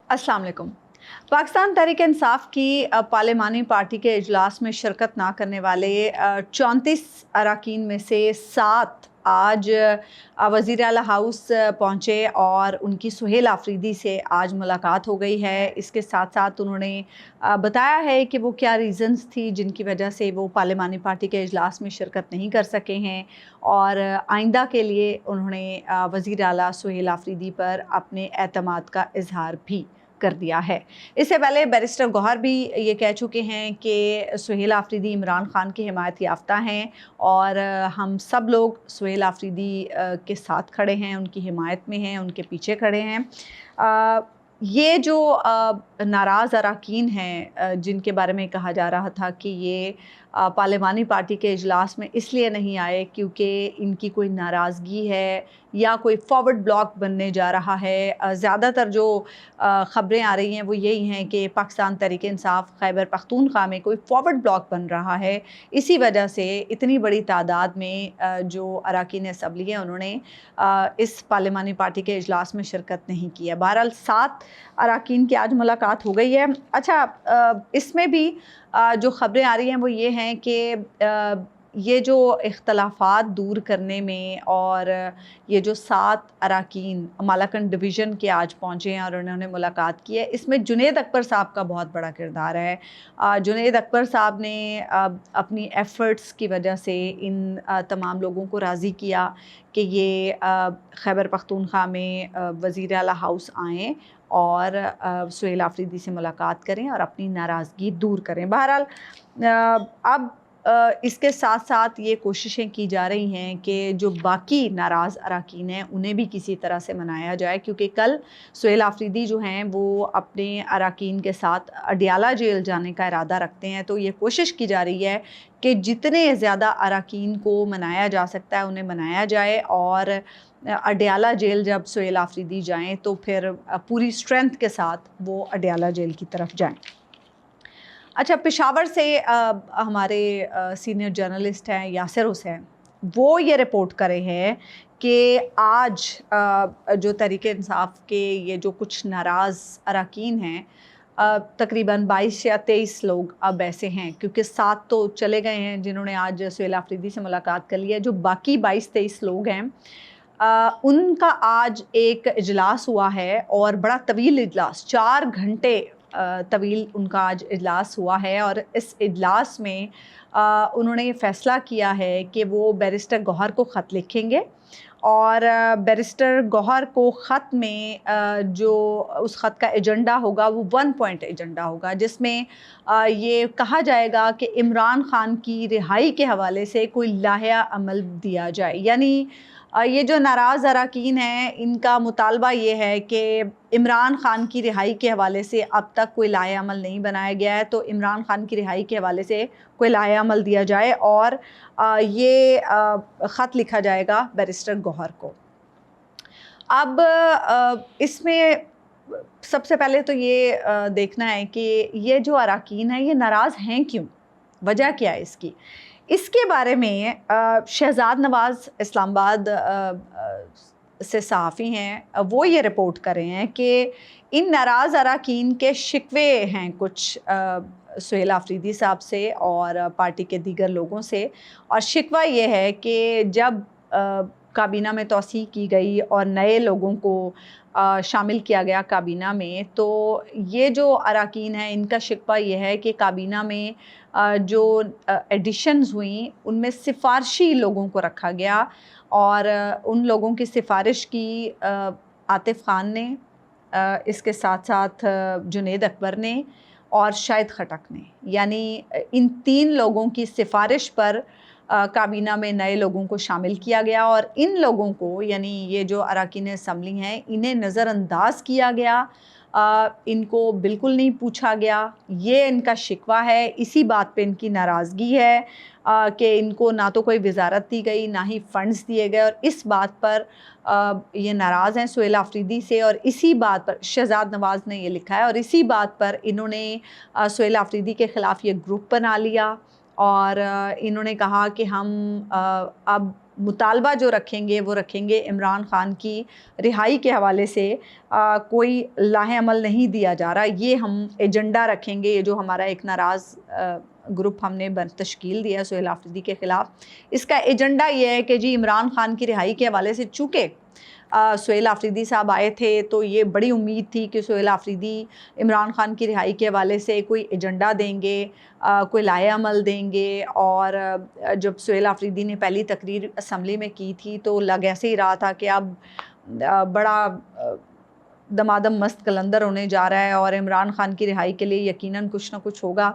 अस्सलाम वालेकुम। पाकिस्तान तहरीक इंसाफ की पार्लिमानी पार्टी के इजलास में शिरकत ना करने वाले 34 अरकान में से 7 आज वज़ीर आला हाउस पहुँचे और उनकी सुहेल आफरीदी से आज मुलाकात हो गई है। इसके साथ साथ उन्होंने बताया है कि वो क्या रीज़न्स थी जिनकी वजह से वो पार्लिमानी पार्टी के इजलास में शिरकत नहीं कर सके हैं, और आइंदा के लिए उन्होंने वज़ीर आला सुहेल आफरीदी पर अपने एतमाद का इजहार भी कर दिया है। इससे पहले बैरिस्टर गौहर भी ये कह चुके हैं कि सुहेल आफरीदी इमरान खान की हिमायत याफ्ता हैं और हम सब लोग सुहेल आफरीदी के साथ खड़े हैं, उनकी हिमायत में हैं, उनके पीछे खड़े हैं। ये जो नाराज़ अरकान हैं जिनके बारे में कहा जा रहा था कि ये पार्लिमानी पार्टी के इजलास में इसलिए नहीं आए क्योंकि इनकी कोई नाराज़गी है या कोई फॉरवर्ड ब्लॉक बनने जा रहा है। ज़्यादातर जो ख़बरें आ रही हैं वो यही हैं कि पाकिस्तान तहरीक इंसाफ खैबर पख्तूनख्वा में कोई फॉरवर्ड ब्लॉक बन रहा है। इसी वजह से इतनी बड़ी तादाद में जो अरकान असम्बली हैं उन्होंने इस पार्लिमानी पार्टी के इजलास में शिरकत नहीं की है। बहरहाल 7 अरकान की आज मुलाकात हो गई है। अच्छा, इसमें भी जो ख़बरें आ रही हैं वो ये हैं कि ये जो इख्तलाफात दूर करने में और ये जो 7 अरकान मालाकन डिवीज़न के आज पहुँचे हैं और उन्होंने मुलाकात की है, इसमें जुनैद अकबर साहब का बहुत बड़ा किरदार है। जुनैद अकबर साहब ने अपनी एफ़र्ट्स की वजह से इन तमाम लोगों को राज़ी किया कि ये खैबर पख्तूनख्वा में वज़ीर आला हाउस आएँ और सुहेल आफरीदी से मुलाकात करें और अपनी नाराज़गी दूर करें। बहरहाल अब इसके साथ साथ ये कोशिशें की जा रही हैं कि जो बाकी नाराज़ अरकान हैं उन्हें भी किसी तरह से मनाया जाए, क्योंकि कल सुहेल आफरीदी जो हैं वो अपने अरकान के साथ अडियाला जेल जाने का इरादा रखते हैं। तो ये कोशिश की जा रही है कि जितने ज़्यादा अरकान को मनाया जा सकता है उन्हें मनाया जाए, और अडियाला जेल जब सुहेल आफरीदी जाएँ तो फिर पूरी स्ट्रेंथ के साथ वो अडियाला जेल की तरफ जाएँ। अच्छा, पेशावर से हमारे सीनियर जर्नलिस्ट हैं यासिर हुसैन, वो ये रिपोर्ट कर रहे हैं कि आज जो तहरीक इंसाफ के ये जो कुछ नाराज़ अरकान हैं, तकरीबन 22 या 23 लोग अब ऐसे हैं, क्योंकि 7 तो चले गए हैं जिन्होंने आज सुहेल आफरीदी से मुलाकात कर ली है। जो बाकी 22-23 लोग हैं उनका आज एक इजलास हुआ है और बड़ा तवील इजलास, 4 घंटे तवील उनका आज इजलास हुआ है, और इस इजलास में उन्होंने ये फ़ैसला किया है कि वो बैरिस्टर गौहर को ख़त लिखेंगे और बैरिस्टर गौहर को ख़त में जो उस ख़त का एजेंडा होगा वो 1 पॉइंट एजेंडा होगा, जिसमें ये कहा जाएगा कि इमरान खान की रिहाई के हवाले से कोई लाया अमल दिया जाए। यानी ये जो नाराज़ अरकान हैं इनका मुतालबा ये है कि इमरान खान की रिहाई के हवाले से अब तक कोई लाया अमल नहीं बनाया गया है, तो इमरान खान की रिहाई के हवाले से कोई लाया अमल दिया जाए और ये ख़त लिखा जाएगा बैरिस्टर गौहर को। अब इसमें सबसे पहले तो ये देखना है कि ये जो अरकान हैं ये नाराज़ हैं क्यों, वजह क्या है इसकी। इसके बारे में शहजाद नवाज़ इस्लामाबाद से सहाफ़ी हैं, वो ये रिपोर्ट कर रहे हैं कि इन नाराज़ अरकान के शिकवे हैं कुछ सुहेल आफरीदी साहब से और पार्टी के दीगर लोगों से, और शिकवा ये है कि जब काबीना में तौसीक़ की गई और नए लोगों को शामिल किया गया काबीना में, तो ये जो अरकान हैं इनका शिकवा ये है कि काबीना में जो एडिशन्स हुई उनमें सिफारशी लोगों को रखा गया, और उन लोगों की सिफारिश की आतिफ़ खान ने, इसके साथ साथ जुनैद अकबर ने और शाहिद खटक ने, यानी इन 3 लोगों की सिफारिश पर काबीना में नए लोगों को शामिल किया गया, और इन लोगों को यानी ये जो अरकान असम्बली हैं इन्हें नज़रअंदाज किया गया, इनको बिल्कुल नहीं पूछा गया। ये इनका शिकवा है, इसी बात पे इनकी नाराज़गी है कि इनको ना तो कोई वजारत दी गई ना ही फ़ंड्स दिए गए, और इस बात पर ये नाराज़ हैं सुहेल आफरीदी से, और इसी बात पर शहजाद नवाज़ ने ये लिखा है, और इसी बात पर इन्होंने सुहेल आफरीदी के ख़िलाफ़ ये ग्रुप बना लिया और इन्होंने कहा कि हम अब مطالبہ جو رکھیں گے وہ رکھیں گے عمران خان کی رہائی کے حوالے سے کوئی لاہ عمل نہیں دیا جا رہا، یہ ہم ایجنڈا رکھیں گے۔ یہ جو ہمارا ایک ناراض گروپ ہم نے تشکیل دیا سہیل آفریدی کے خلاف، اس کا ایجنڈا یہ ہے کہ جی عمران خان کی رہائی کے حوالے سے چونکہ سہیل آفریدی صاحب آئے تھے تو یہ بڑی امید تھی کہ سہیل آفریدی عمران خان کی رہائی کے حوالے سے کوئی ایجنڈا دیں گے، کوئی لائحہ عمل دیں گے۔ اور جب سہیل آفریدی نے پہلی تقریر اسمبلی میں کی تھی تو لگ ایسے ہی رہا تھا کہ اب بڑا دمادم مست قلندر ہونے جا رہا ہے اور عمران خان کی رہائی کے لیے یقیناً کچھ نہ کچھ ہوگا۔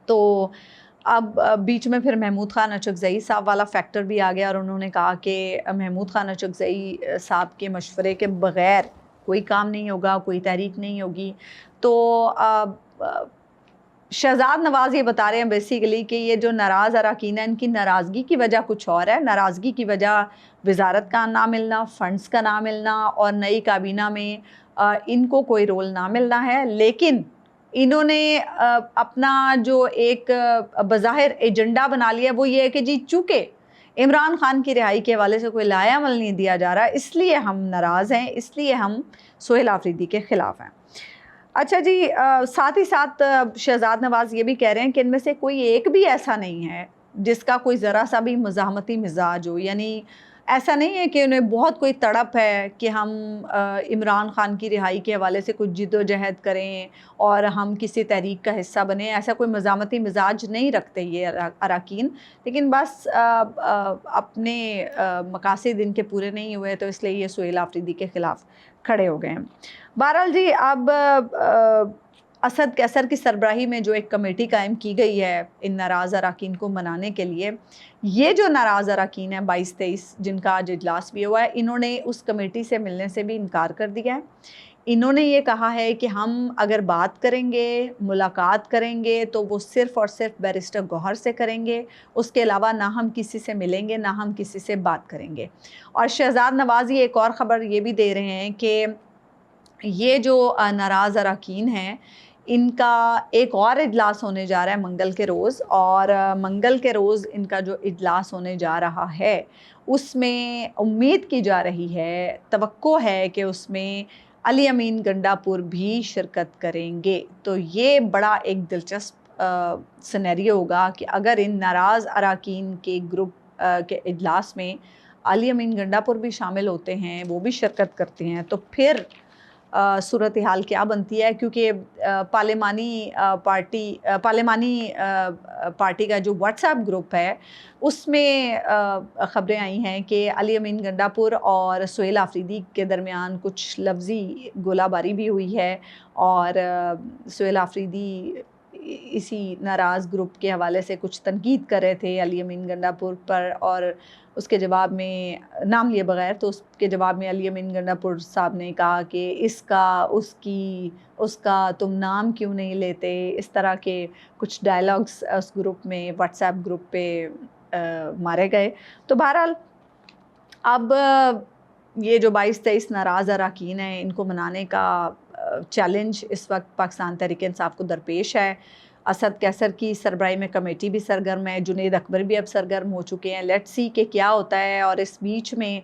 تو اب بیچ میں پھر محمود خان اچکزئی صاحب والا فیکٹر بھی آ گیا اور انہوں نے کہا کہ محمود خان اچکزئی صاحب کے مشورے کے بغیر کوئی کام نہیں ہوگا، کوئی تحریک نہیں ہوگی۔ تو شہزاد نواز یہ بتا رہے ہیں بیسیکلی کہ یہ جو ناراض اراکین ہیں ان کی ناراضگی کی وجہ کچھ اور ہے۔ ناراضگی کی وجہ وزارت کا نہ ملنا، فنڈز کا نہ ملنا اور نئی کابینہ میں ان کو کوئی رول نہ ملنا ہے، لیکن انہوں نے اپنا جو ایک بظاہر ایجنڈا بنا لیا وہ یہ ہے کہ جی چونکہ عمران خان کی رہائی کے حوالے سے کوئی لائحہ عمل نہیں دیا جا رہا، اس لیے ہم ناراض ہیں، اس لیے ہم سہیل آفریدی کے خلاف ہیں۔ اچھا جی، ساتھ ہی ساتھ شہزاد نواز یہ بھی کہہ رہے ہیں کہ ان میں سے کوئی ایک بھی ایسا نہیں ہے جس کا کوئی ذرا سا بھی مزاحمتی مزاج ہو، یعنی ایسا نہیں ہے کہ انہیں بہت کوئی تڑپ ہے کہ ہم عمران خان کی رہائی کے حوالے سے کچھ جد و جہد کریں اور ہم کسی تحریک کا حصہ بنیں، ایسا کوئی مزاحمتی مزاج نہیں رکھتے یہ اراکین، لیکن بس اپنے مقاصد ان کے پورے نہیں ہوئے تو اس لیے یہ سہیل آفریدی کے خلاف کھڑے ہو گئے ہیں۔ بہرحال جی، اب اسد قیصر کی سربراہی میں جو ایک کمیٹی قائم کی گئی ہے ان ناراض اراکین کو منانے کے لیے، یہ جو ناراض اراکین ہیں 22-23 جن کا آج اجلاس بھی ہوا ہے، انہوں نے اس کمیٹی سے ملنے سے بھی انکار کر دیا ہے۔ انہوں نے یہ کہا ہے کہ ہم اگر بات کریں گے، ملاقات کریں گے تو وہ صرف اور صرف بیرسٹر گوہر سے کریں گے، اس کے علاوہ نہ ہم کسی سے ملیں گے نہ ہم کسی سے بات کریں گے۔ اور شہزاد نواز یہ ایک اور خبر یہ بھی دے رہے ہیں کہ یہ جو ناراض اراکین ہیں ان کا ایک اور اجلاس ہونے جا رہا ہے منگل کے روز، اور منگل کے روز ان کا جو اجلاس ہونے جا رہا ہے اس میں امید کی جا رہی ہے، توقع ہے کہ اس میں علی امین گنڈا پور بھی شرکت کریں گے۔ تو یہ بڑا ایک دلچسپ سینیریو ہوگا کہ اگر ان ناراض اراکین کے گروپ کے اجلاس میں علی امین گنڈا پور بھی شامل ہوتے ہیں، وہ بھی شرکت کرتے ہیں، تو پھر صورتحال کیا بنتی ہے، کیونکہ پارلیمانی پارٹی کا جو واٹس ایپ گروپ ہے اس میں خبریں آئی ہیں کہ علی امین گنڈا پور اور سہیل آفریدی کے درمیان کچھ لفظی گولہ باری بھی ہوئی ہے، اور سہیل آفریدی اسی ناراض گروپ کے حوالے سے کچھ تنقید کر رہے تھے علی امین گنڈا پور پر، اور اس کے جواب میں نام لیے بغیر تو اس کے جواب میں علی امین گنڈا پور صاحب نے کہا کہ اس کا تم نام کیوں نہیں لیتے، اس طرح کے کچھ ڈائلاگز اس گروپ میں واٹس ایپ گروپ پہ مارے گئے۔ تو بہرحال اب یہ جو 22-23 ناراض اراکین ہیں ان کو منانے کا چیلنج اس وقت پاکستان تحریک انصاف کو درپیش ہے۔ اسد قیصر کی سربراہی میں کمیٹی بھی سرگرم ہے، جنید اکبر بھی اب سرگرم ہو چکے ہیں، لیٹس سی کہ کیا ہوتا ہے۔ اور اس بیچ میں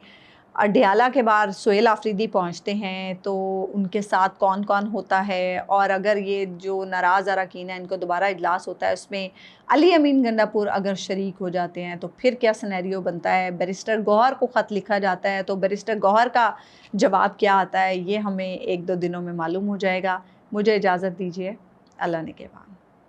اڈیالہ کے بعد سہیل آفریدی پہنچتے ہیں تو ان کے ساتھ کون کون ہوتا ہے، اور اگر یہ جو ناراض اراکین ہیں ان کو دوبارہ اجلاس ہوتا ہے اس میں علی امین گنڈا پور اگر شریک ہو جاتے ہیں تو پھر کیا سینیریو بنتا ہے۔ بیرسٹر گوہر کو خط لکھا جاتا ہے تو بیرسٹر گوہر کا جواب کیا آتا ہے یہ ہمیں 1-2 دنوں میں معلوم ہو جائے گا۔ مجھے اجازت دیجیے، اللہ نے کے بعد۔